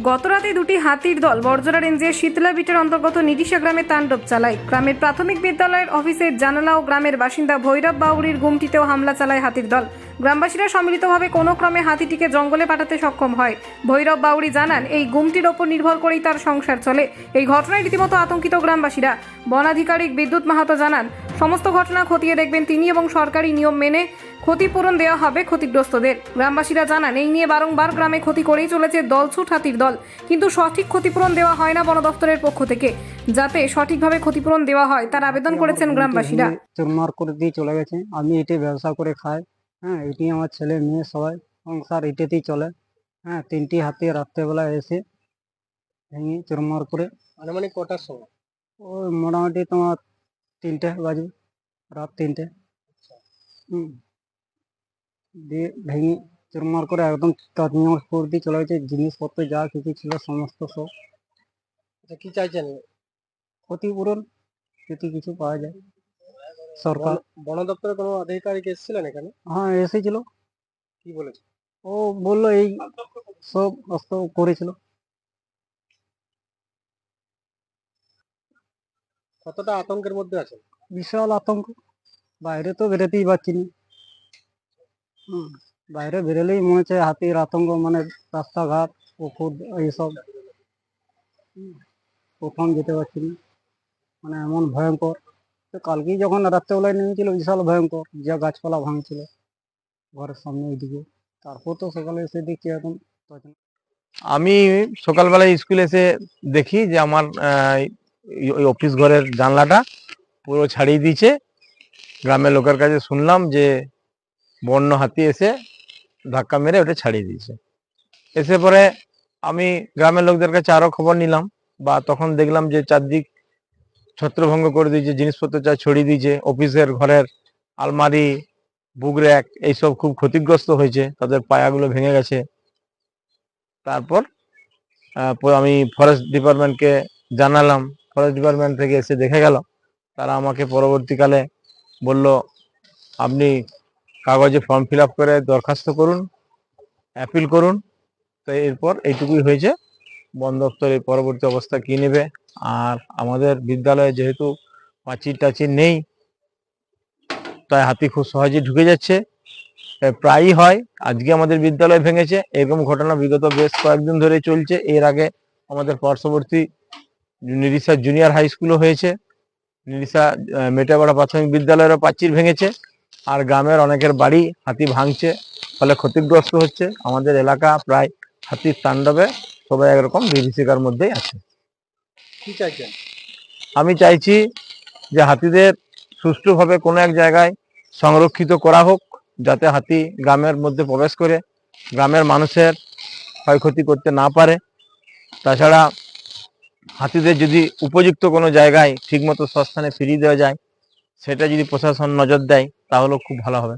গতরাতে দুটি হাতির দল বর্জরা রেঞ্জের শীতলা বিটের অন্তর্গত নিরিশা গ্রামে তাণ্ডব চালায়। গ্রামের প্রাথমিক বিদ্যালয়ের অফিসের জানালা ও গ্রামের বাসিন্দা ভৈরব বাউরির গুমটিতেও হামলা চালায় হাতির দল। গ্রামবাসীরা সম্মিলিতভাবে কোনো ক্রমে হাতিটিকে জঙ্গলে পাঠাতে সক্ষম হয়। ভৈরব বাউরি জানান, এই গুমটির ওপর নির্ভর করেই তার সংসার চলে। এই ঘটনায় রীতিমতো আতঙ্কিত গ্রামবাসীরা। বন আধিকারিক বিদ্যুৎ মাহাতো জানান, সমস্ত ঘটনা খতিয়ে দেখবেন তিনি এবং সরকারি নিয়ম মেনে ক্ষতিপূরণ দেওয়া হবে ক্ষতিগ্রস্তদের। গ্রামবাসীরা জানান, এই নিয়ে বারংবার গ্রামে ক্ষতি করেই চলেছে দলছুট হাতির দল, কিন্তু সঠিক ক্ষতিপূরণ দেওয়া হয় না বন দপ্তরের পক্ষ থেকে। যাতে সঠিকভাবে ক্ষতিপূরণ দেওয়া হয় তার আবেদন করেছেন গ্রামবাসীরা। চুরমার করে দিয়ে চলে গেছে। আমি এটি ব্যবসা করে খাই। হ্যাঁ, এটি আমার ছেলে মেয়ে সবাই সংসার এটাতেই চলে। হ্যাঁ, 3টি হাতি রাত্রেবেলা এসে ভেঙে চুরমার করে। আনুমানিক কটার সময়? ওই মোটামুটি তোমার 3টে বাজে, রাত 3টে। দিয়ে ভেঙে চুরমার করে একদম তছনছ করে দিয়ে চলে গেছে। জিনিসপত্র যা কিছু ছিল সমস্ত সব। আচ্ছা, কি চাইছেন? ক্ষতিপূরণ যদি কিছু পাওয়া যায় সরকার। বন দপ্তরের কোনো আধিকারিক এসেছিলেন এখানে? হ্যাঁ, এসেছিল। কি বলেছে? ও বললো এই সব অস্ত করেছিল। কতটা আতঙ্কের মধ্যে আছেন? বিশাল আতঙ্ক, বাইরে তো বেরোতেই পারছি না। বাইরে বেরোলেই মনে হচ্ছে হাতির আতঙ্ক, মানে রাস্তাঘাট পুকুর এইসব। প্রথম যেতে পারছি না, মানে এমন ভয়ঙ্কর। তো কালকেই যখন রাত্রেবেলায় নেমেছিল বিশাল ভয়ঙ্কর, যা গাছপালা ভাঙছিল ঘরের সামনে এইদিকে। তারপর তো সকালে এসে দেখছি এখন আমি সকালবেলায় স্কুলে এসে দেখি যে আমার ওই অফিস ঘরের জানলাটা পুরো ছাড়িয়ে দিয়েছে। গ্রামের লোকের কাছে শুনলাম যে বন্য হাতি এসে ধাক্কা মেরে ওটা ছাড়িয়ে দিয়েছে। এসে পরে আমি গ্রামের লোকদের কাছে আরো খবর নিলাম, বা তখন দেখলাম যে চারদিক ছত্রভঙ্গ করে দিয়েছে, জিনিসপত্র যা ছড়িয়ে দিয়েছে। অফিসের ঘরের আলমারি, বুক র্যাক এইসব খুব ক্ষতিগ্রস্ত হয়েছে, তাদের পায়াগুলো ভেঙে গেছে। তারপর আমি ফরেস্ট ডিপার্টমেন্টকে জানালাম, ফরেস্ট ডিপার্টমেন্ট থেকে এসে দেখে গেল। তারা আমাকে পরবর্তীকালে বলল, আপনি কাগজে ফর্ম ফিল আপ করে দরখাস্ত করুন, অ্যাপিল করুন। তো এরপর এইটুকুই হয়েছে। বন দপ্তর এই পরবর্তী অবস্থা কি নেবে। আর আমাদের বিদ্যালয়ে যেহেতু প্রাচীর টাচির নেই, তাই হাতি খুব সহজেই ঢুকে যাচ্ছে। প্রায়ই হয়, আজকে আমাদের বিদ্যালয় ভেঙেছে। এরকম ঘটনা বিগত বেশ কয়েকদিন ধরে চলছে। এর আগে আমাদের পার্শ্ববর্তী নিরিশা জুনিয়র হাই স্কুলও হয়েছে। নিরিশা মেটাপাড়া প্রাথমিক বিদ্যালয়েরও প্রাচীর ভেঙেছে। আর গ্রামের অনেকের বাড়ি হাতি ভাঙছে, ফলে ক্ষতিগ্রস্ত হচ্ছে। আমাদের এলাকা প্রায় হাতির তাণ্ডবে সবাই একরকম বিভীষিকার মধ্যেই আছে। কি চাইছেন? আমি চাইছি যে হাতিদের সুষ্ঠুভাবে কোনো এক জায়গায় সংরক্ষিত করা হোক, যাতে হাতি গ্রামের মধ্যে প্রবেশ করে গ্রামের মানুষের ক্ষয়ক্ষতি করতে না পারে। তাছাড়া হাতিদের যদি উপযুক্ত কোনো জায়গায় ঠিকমতো সস্থানে ফিরিয়ে দেওয়া যায়, সেটা যদি প্রশাসন নজর দেয় তাহলেও খুব ভালো হবে।